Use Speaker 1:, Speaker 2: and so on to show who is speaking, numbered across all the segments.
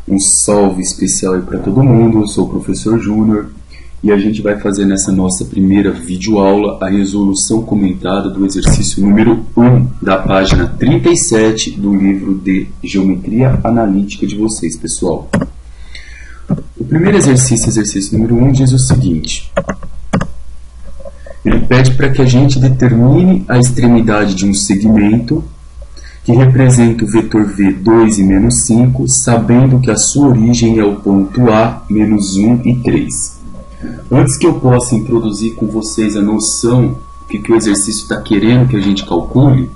Speaker 1: Um salve especial aí para todo mundo. Eu sou o professor Júnior e a gente vai fazer nessa nossa primeira videoaula a resolução comentada do exercício número 1 da página 37 do livro de Geometria Analítica de vocês, pessoal. O primeiro exercício número 1, diz o seguinte: ele pede para que a gente determine a extremidade de um segmento que representa o vetor V 2 e menos 5, sabendo que a sua origem é o ponto A, menos 1 e 3. Antes que eu possa introduzir com vocês a noção do que o exercício está querendo que a gente calcule,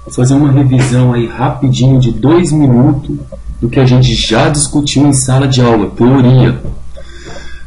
Speaker 1: vou fazer uma revisão aí rapidinho de 2 minutos do que a gente já discutiu em sala de aula, teoria.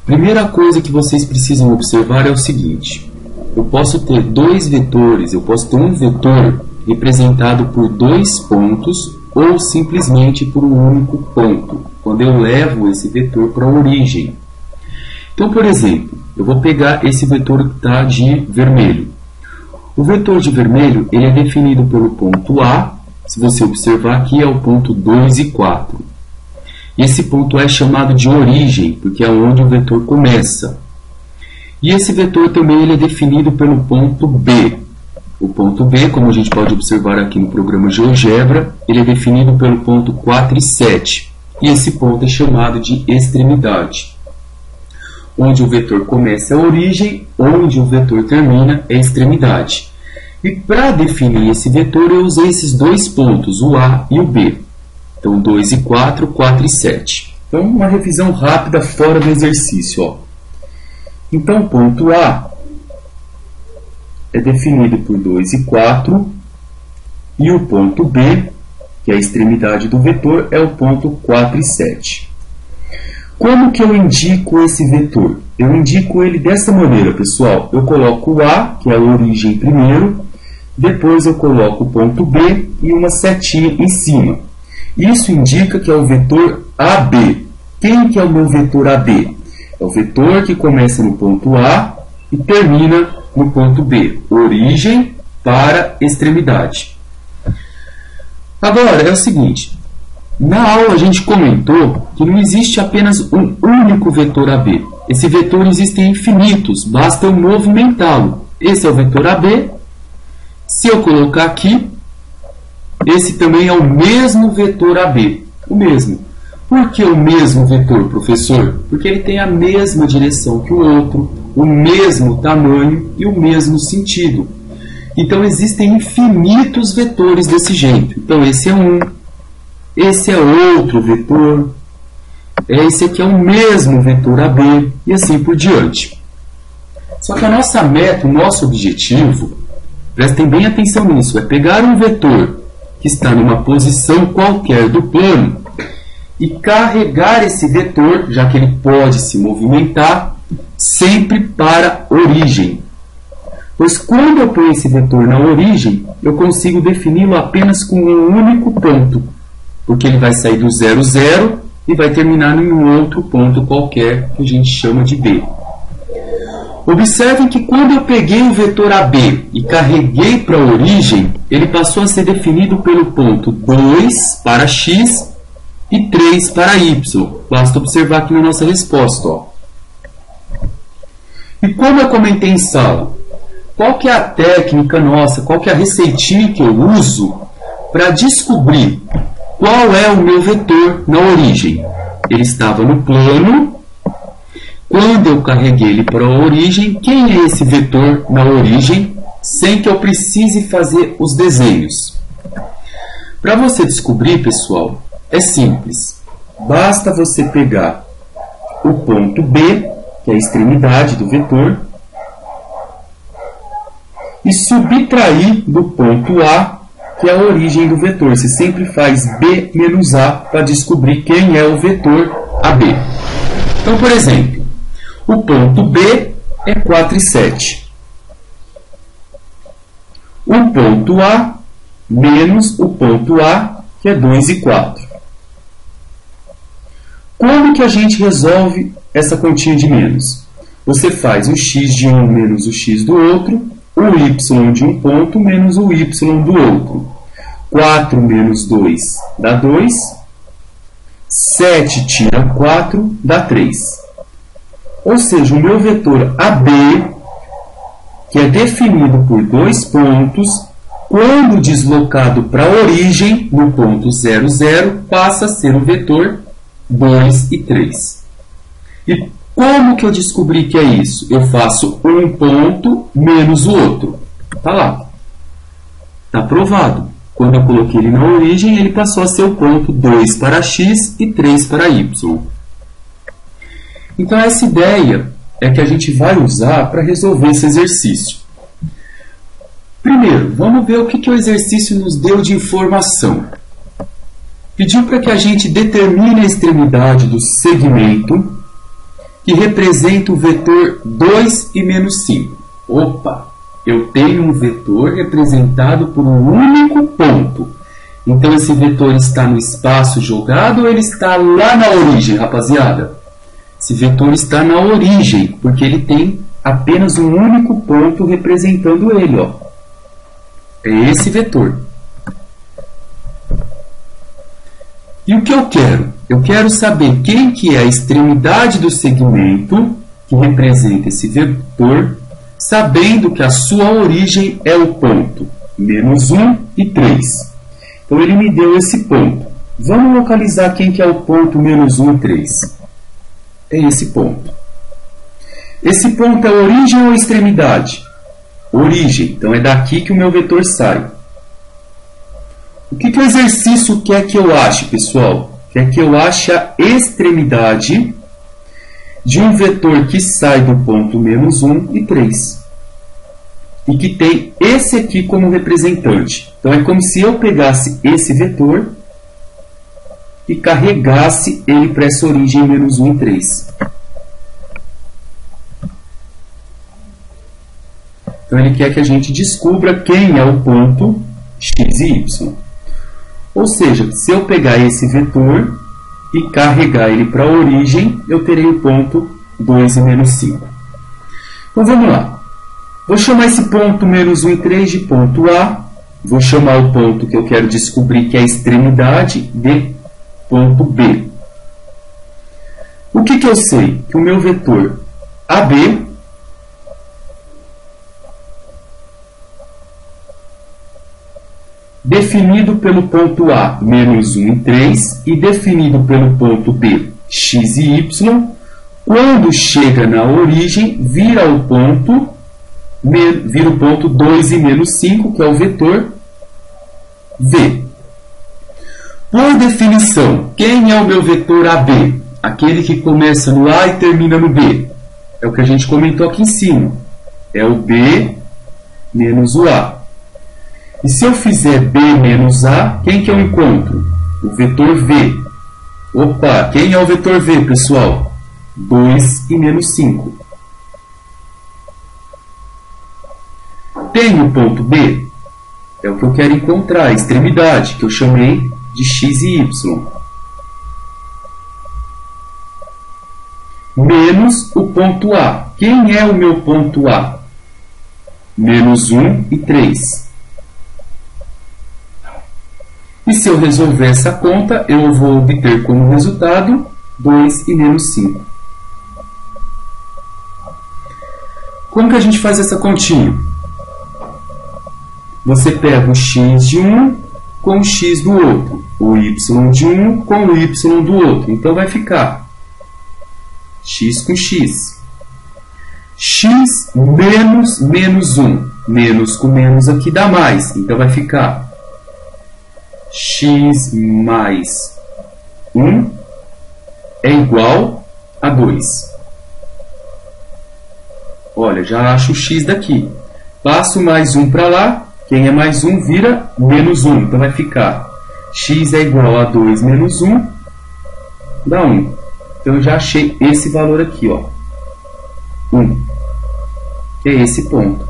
Speaker 1: Primeira coisa que vocês precisam observar é o seguinte: eu posso ter dois vetores, eu posso ter um vetor representado por 2 pontos ou simplesmente por um único ponto, quando eu levo esse vetor para a origem. Então, por exemplo, eu vou pegar esse vetor que está de vermelho. O vetor de vermelho ele é definido pelo ponto A, se você observar aqui é o ponto 2 e 4. E esse ponto A é chamado de origem, porque é onde o vetor começa. E esse vetor também ele é definido pelo ponto B. O ponto B, como a gente pode observar aqui no programa GeoGebra, ele é definido pelo ponto 4 e 7. E esse ponto é chamado de extremidade. Onde o vetor começa é a origem, onde o vetor termina é a extremidade. E para definir esse vetor eu usei esses 2 pontos, o A e o B. Então 2 e 4, 4 e 7. Então uma revisão rápida fora do exercício. Ó. Então o ponto A é definido por 2 e 4, e o ponto B, que é a extremidade do vetor, é o ponto 4 e 7. Como que eu indico esse vetor? Eu indico ele dessa maneira, pessoal. Eu coloco o A, que é a origem primeiro, depois eu coloco o ponto B e uma setinha em cima. Isso indica que é o vetor AB. Quem que é o meu vetor AB? É o vetor que começa no ponto A e termina no ponto B, origem para extremidade. Agora, é o seguinte, na aula a gente comentou que não existe apenas um único vetor AB. Esse vetor existe infinitos, basta eu movimentá-lo. Esse é o vetor AB. Se eu colocar aqui, esse também é o mesmo vetor AB. O mesmo. Por que o mesmo vetor, professor? Porque ele tem a mesma direção que o outro, o mesmo tamanho e o mesmo sentido. Então, existem infinitos vetores desse jeito. Então, esse é um, esse é outro vetor, esse aqui é o mesmo vetor AB, e assim por diante. Só que a nossa meta, o nosso objetivo, prestem bem atenção nisso, é pegar um vetor que está numa posição qualquer do plano e carregar esse vetor, já que ele pode se movimentar, sempre para a origem. Pois quando eu ponho esse vetor na origem, eu consigo defini-lo apenas com um único ponto, porque ele vai sair do 0, 0 e vai terminar em um outro ponto qualquer que a gente chama de B. Observem que quando eu peguei o vetor AB e carreguei para a origem, ele passou a ser definido pelo ponto 2 para x e 3 para y. Basta observar aqui na nossa resposta. Ó. E como eu comentei em sala, qual que é a técnica nossa, qual que é a receitinha que eu uso para descobrir qual é o meu vetor na origem? Ele estava no plano. Quando eu carreguei ele para a origem, quem é esse vetor na origem, sem que eu precise fazer os desenhos? Para você descobrir, pessoal, é simples. Basta você pegar o ponto B, que é a extremidade do vetor, e subtrair do ponto A, que é a origem do vetor. Você sempre faz B menos A para descobrir quem é o vetor AB. Então, por exemplo, o ponto B é 4 e 7. O ponto A menos o ponto A, que é 2 e 4. Como que a gente resolve essa continha de menos? Você faz o x de um menos o x do outro, o y de um ponto menos o y do outro. 4 menos 2 dá 2. 7 tira 4, dá 3. Ou seja, o meu vetor AB, que é definido por 2 pontos, quando deslocado para a origem, no ponto 0, 0, passa a ser o vetor 2 e 3. E como que eu descobri que é isso? Eu faço um ponto menos o outro. Está lá. Está provado. Quando eu coloquei ele na origem, ele passou a ser o ponto 2 para x e 3 para y. Então, essa ideia é que a gente vai usar para resolver esse exercício. Primeiro, vamos ver o que o exercício nos deu de informação. Pediu para que a gente determine a extremidade do segmento que representa o vetor 2 e menos 5. Opa! Eu tenho um vetor representado por um único ponto. Então, esse vetor está no espaço jogado ou ele está lá na origem, rapaziada? Esse vetor está na origem, porque ele tem apenas um único ponto representando ele. Ó. É esse vetor. E o que eu quero? Eu quero saber quem que é a extremidade do segmento que representa esse vetor, sabendo que a sua origem é o ponto menos 1 e 3. Então, ele me deu esse ponto. Vamos localizar quem que é o ponto menos 1 e 3. É esse ponto. Esse ponto é origem ou extremidade? Origem. Então, é daqui que o meu vetor sai. O que o exercício quer que eu ache, pessoal? Quer que eu ache a extremidade de um vetor que sai do ponto menos 1 e 3. E que tem esse aqui como representante. Então, é como se eu pegasse esse vetor e carregasse ele para essa origem menos 1 e 3. Então, ele quer que a gente descubra quem é o ponto x e y. Ou seja, se eu pegar esse vetor e carregar ele para a origem, eu terei o ponto 2 e menos 5. Então, vamos lá. Vou chamar esse ponto menos 1 e 3 de ponto A. Vou chamar o ponto que eu quero descobrir, que é a extremidade, de ponto B. O que eu sei? Que o meu vetor AB definido pelo ponto A, menos 1 e 3, e definido pelo ponto B, x e y, quando chega na origem, vira o ponto 2 e menos 5, que é o vetor V. Por definição, quem é o meu vetor AB? Aquele que começa no A e termina no B. É o que a gente comentou aqui em cima. É o B menos o A. E se eu fizer B menos A, quem que eu encontro? O vetor V. Opa, quem é o vetor V, pessoal? 2 e menos 5. Tem o ponto B? É o que eu quero encontrar, a extremidade, que eu chamei de x e y. Menos o ponto A. Quem é o meu ponto A? Menos 1 e 3. E se eu resolver essa conta, eu vou obter como resultado 2 e menos 5. Como que a gente faz essa continha? Você pega o x de um com o x do outro, o y de um com o y do outro. Então, vai ficar x com x. X menos menos 1. Menos com menos aqui dá mais. Então, vai ficar x mais 1 é igual a 2. Olha, já acho o x daqui. Passo mais 1 para lá. Quem é mais 1 vira menos 1. Então, vai ficar x é igual a 2 menos 1, dá 1. Então, eu já achei esse valor aqui, ó, 1. Que é esse ponto.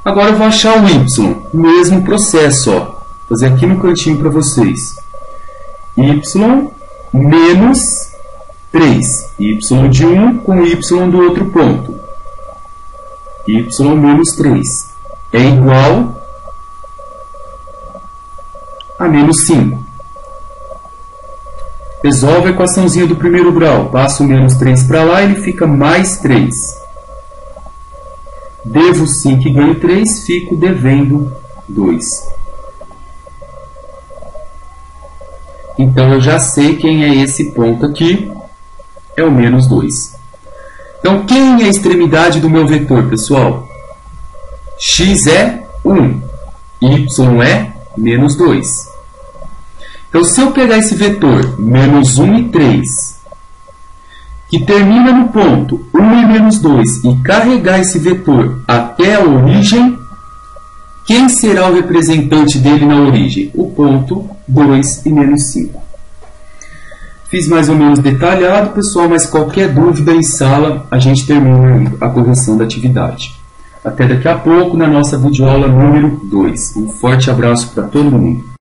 Speaker 1: Agora, eu vou achar o y. Mesmo processo, ó. Vou fazer aqui no cantinho para vocês. Y menos 3. Y de 1 com y do outro ponto. Y menos 3 é igual a menos 5. Resolve a equaçãozinha do primeiro grau. Passa o menos 3 para lá, ele fica mais 3. Devo 5 e ganho 3, fico devendo 2. Então, eu já sei quem é esse ponto aqui. É o menos 2. Então, quem é a extremidade do meu vetor, pessoal? X é 1. Y é menos 2. Então, se eu pegar esse vetor, menos 1 e 3, que termina no ponto 1 e menos 2, e carregar esse vetor até a origem, quem será o representante dele na origem? O ponto 2 e menos 5. Fiz mais ou menos detalhado, pessoal, mas qualquer dúvida em sala, a gente termina a correção da atividade. Até daqui a pouco na nossa videoaula número 2. Um forte abraço para todo mundo.